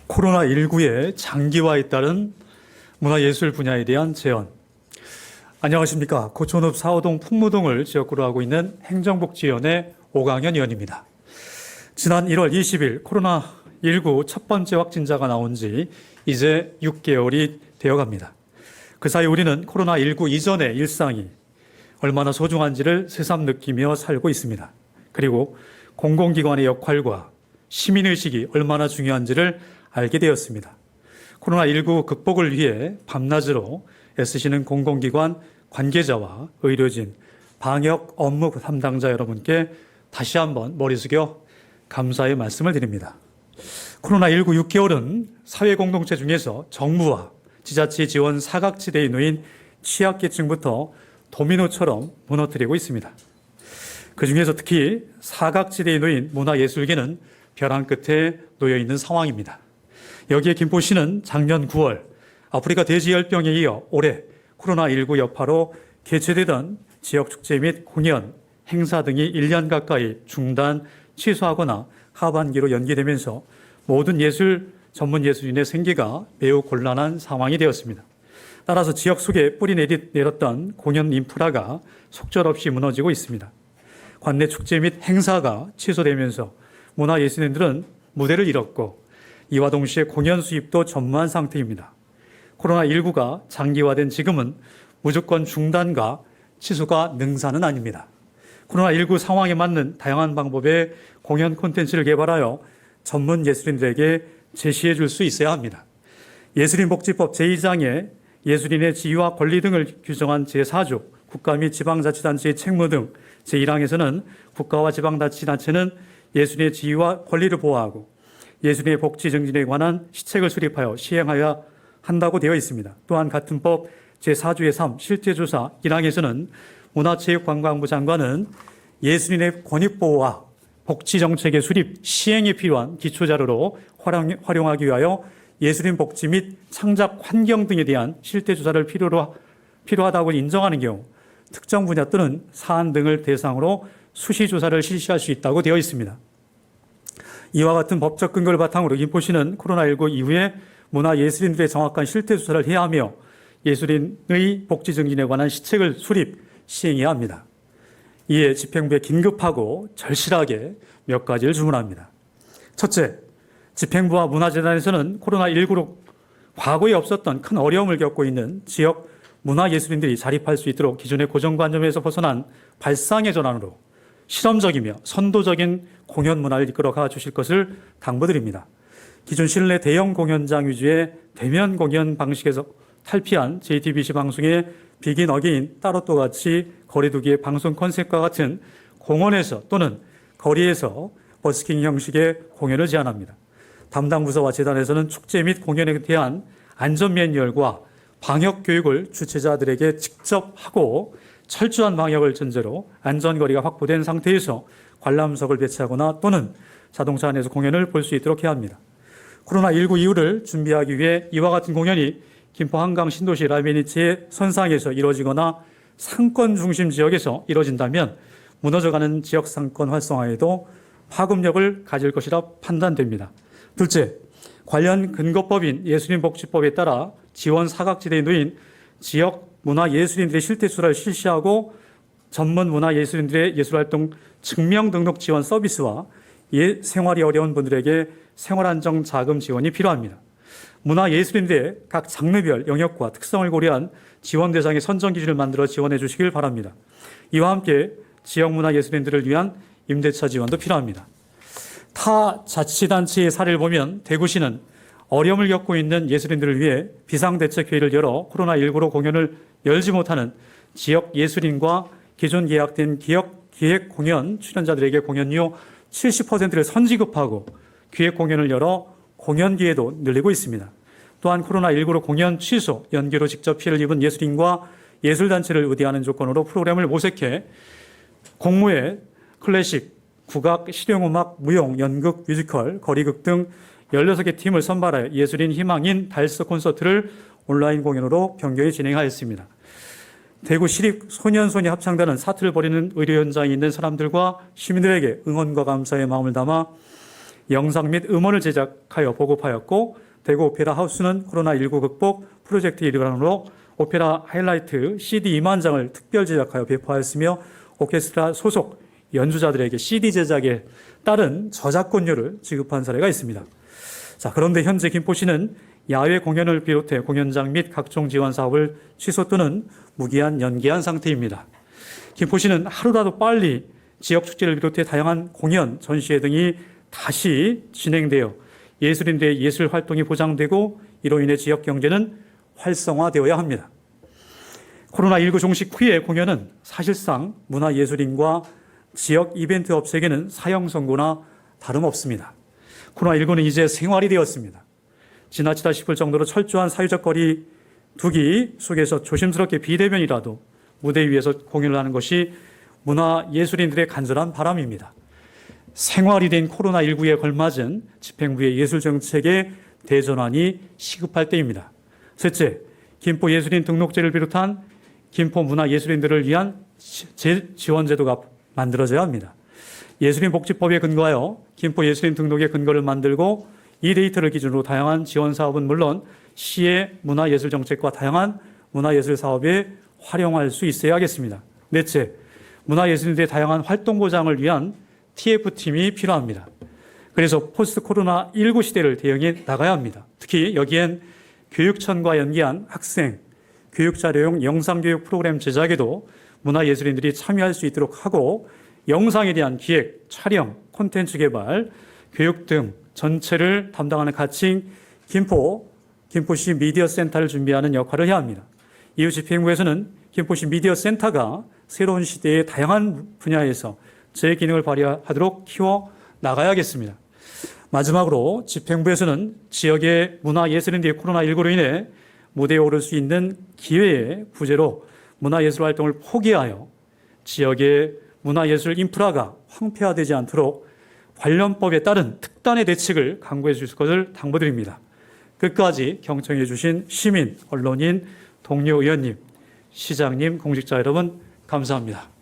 코로나19의 장기화에 따른 문화예술 분야에 대한 제언. 안녕하십니까. 고촌읍 사호동 풍무동을 지역구로 하고 있는 행정복지위원회 오강현 의원입니다. 지난 1월 20일 코로나19 첫 번째 확진자가 나온 지 이제 6개월이 되어갑니다. 그 사이 우리는 코로나19 이전의 일상이 얼마나 소중한지를 새삼 느끼며 살고 있습니다. 그리고 공공기관의 역할과 시민의식이 얼마나 중요한지를 알게 되었습니다. 코로나19 극복을 위해 밤낮으로 애쓰시는 공공기관 관계자와 의료진, 방역 업무 담당자 여러분께 다시 한번 머리 숙여 감사의 말씀을 드립니다. 코로나19 6개월은 사회공동체 중에서 정부와 지자체 지원 사각지대에 놓인 취약계층부터 도미노처럼 무너뜨리고 있습니다. 그중에서 특히 사각지대에 놓인 문화예술계는 벼랑 끝에 놓여 있는 상황입니다. 여기에 김포시는 작년 9월 아프리카 돼지열병에 이어 올해 코로나19 여파로 개최되던 지역축제 및 공연, 행사 등이 1년 가까이 중단, 취소하거나 하반기로 연기되면서 모든 전문 예술인의 생계가 매우 곤란한 상황이 되었습니다. 따라서 지역 속에 뿌리 내렸던 공연 인프라가 속절없이 무너지고 있습니다. 관내 축제 및 행사가 취소되면서 문화예술인들은 무대를 잃었고 이와 동시에 공연 수입도 전무한 상태입니다. 코로나19가 장기화된 지금은 무조건 중단과 취소가 능사는 아닙니다. 코로나19 상황에 맞는 다양한 방법의 공연 콘텐츠를 개발하여 전문 예술인들에게 제시해 줄 수 있어야 합니다. 예술인복지법 제2장에 예술인의 지위와 권리 등을 규정한 제4조 국가 및 지방자치단체의 책무 등 제1항에서는 국가와 지방자치단체는 예술인의 지위와 권리를 보호하고 예술인의 복지 증진에 관한 시책을 수립하여 시행하여야 한다고 되어 있습니다. 또한 같은 법 제4조의 3 실제조사 1항에서는 문화체육관광부 장관은 예술인의 권익보호와 복지정책의 수립, 시행에 필요한 기초자료로 활용하기 위하여 예술인 복지 및 창작 환경 등에 대한 실태조사를 필요하다고 인정하는 경우 특정 분야 또는 사안 등을 대상으로 수시조사를 실시할 수 있다고 되어 있습니다. 이와 같은 법적 근거를 바탕으로 김포시는 코로나19 이후에 문화예술인들의 정확한 실태조사를 해야 하며 예술인의 복지 증진에 관한 시책을 수립, 시행해야 합니다. 이에 집행부에 긴급하고 절실하게 몇 가지를 주문합니다. 첫째, 집행부와 문화재단에서는 코로나19로 과거에 없었던 큰 어려움을 겪고 있는 지역 문화예술인들이 자립할 수 있도록 기존의 고정관념에서 벗어난 발상의 전환으로 실험적이며 선도적인 공연 문화를 이끌어가 주실 것을 당부드립니다. 기존 실내 대형 공연장 위주의 대면 공연 방식에서 탈피한 JTBC 방송의 비긴 어게인 따로 또 같이 거리두기의 방송 컨셉과 같은 공원에서 또는 거리에서 버스킹 형식의 공연을 제안합니다. 담당 부서와 재단에서는 축제 및 공연에 대한 안전 매뉴얼과 방역 교육을 주최자들에게 직접 하고 철저한 방역을 전제로 안전거리가 확보된 상태에서 관람석을 배치하거나 또는 자동차 안에서 공연을 볼 수 있도록 해야 합니다. 코로나19 이후를 준비하기 위해 이와 같은 공연이 김포 한강 신도시 라베니치의 선상에서 이루어지거나 상권 중심 지역에서 이루어진다면 무너져가는 지역 상권 활성화에도 파급력을 가질 것이라 판단됩니다. 둘째, 관련 근거법인 예술인복지법에 따라 지원 사각지대에 놓인 지역 문화예술인들의 실태조사를 실시하고 전문 문화예술인들의 예술활동 증명등록 지원 서비스와 생활이 어려운 분들에게 생활안정자금 지원이 필요합니다. 문화예술인들의 각 장르별 영역과 특성을 고려한 지원 대상의 선정 기준을 만들어 지원해 주시길 바랍니다. 이와 함께 지역 문화예술인들을 위한 임대차 지원도 필요합니다. 타 자치단체의 사례를 보면 대구시는 어려움을 겪고 있는 예술인들을 위해 비상대책회의를 열어 코로나19로 공연을 열지 못하는 지역 예술인과 기존 계약된 기획 공연 출연자들에게 공연료 70%를 선지급하고 기획 공연을 열어 공연 기회도 늘리고 있습니다. 또한 코로나19로 공연 취소, 연기로 직접 피해를 입은 예술인과 예술단체를 의대하는 조건으로 프로그램을 모색해 공모에 클래식, 국악, 실용음악, 무용, 연극, 뮤지컬, 거리극 등 16개 팀을 선발하여 예술인 희망인 달서 콘서트를 온라인 공연으로 병교히 진행하였습니다. 대구 시립 소년소녀 합창단은 사투를 벌이는 의료 현장에 있는 사람들과 시민들에게 응원과 감사의 마음을 담아 영상 및 음원을 제작하여 보급하였고, 대구 오페라 하우스는 코로나19 극복 프로젝트 일환으로 오페라 하이라이트 CD 2만 장을 특별 제작하여 배포하였으며, 오케스트라 소속 연주자들에게 CD 제작에 따른 저작권료를 지급한 사례가 있습니다. 자, 그런데 현재 김포시는 야외 공연을 비롯해 공연장 및 각종 지원 사업을 취소 또는 무기한 연기한 상태입니다. 김포시는 하루라도 빨리 지역 축제를 비롯해 다양한 공연, 전시회 등이 다시 진행되어 예술인들의 예술 활동이 보장되고 이로 인해 지역 경제는 활성화되어야 합니다. 코로나19 종식 후의 공연은 사실상 문화예술인과 지역 이벤트 업체에게는 사형 선고나 다름없습니다. 코로나19는 이제 생활이 되었습니다. 지나치다 싶을 정도로 철저한 사회적 거리 두기 속에서 조심스럽게 비대면이라도 무대 위에서 공연을 하는 것이 문화예술인들의 간절한 바람입니다. 생활이 된 코로나19에 걸맞은 집행부의 예술정책의 대전환이 시급할 때입니다. 셋째, 김포예술인 등록제를 비롯한 김포 문화예술인들을 위한 지원제도가 만들어져야 합니다. 예술인복지법에 근거하여 김포예술인 등록의 근거를 만들고 이 데이터를 기준으로 다양한 지원 사업은 물론 시의 문화예술정책과 다양한 문화예술 사업에 활용할 수 있어야 하겠습니다. 넷째, 문화예술인들의 다양한 활동 보장을 위한 TF팀이 필요합니다. 그래서 포스트 코로나19 시대를 대응해 나가야 합니다. 특히 여기엔 교육청과 연계한 학생, 교육자료용 영상교육 프로그램 제작에도 문화예술인들이 참여할 수 있도록 하고 영상에 대한 기획, 촬영, 콘텐츠 개발, 교육 등 전체를 담당하는 가칭 김포시 미디어센터를 준비하는 역할을 해야 합니다. 이후 집행부에서는 김포시 미디어센터가 새로운 시대의 다양한 분야에서 제 기능을 발휘하도록 키워 나가야겠습니다. 마지막으로 집행부에서는 지역의 문화예술인들이 코로나19로 인해 무대에 오를 수 있는 기회의 부재로 문화예술 활동을 포기하여 지역의 문화예술 인프라가 황폐화되지 않도록 관련법에 따른 특단의 대책을 강구해 주실 것을 당부드립니다. 끝까지 경청해 주신 시민, 언론인, 동료 의원님, 시장님, 공직자 여러분 감사합니다.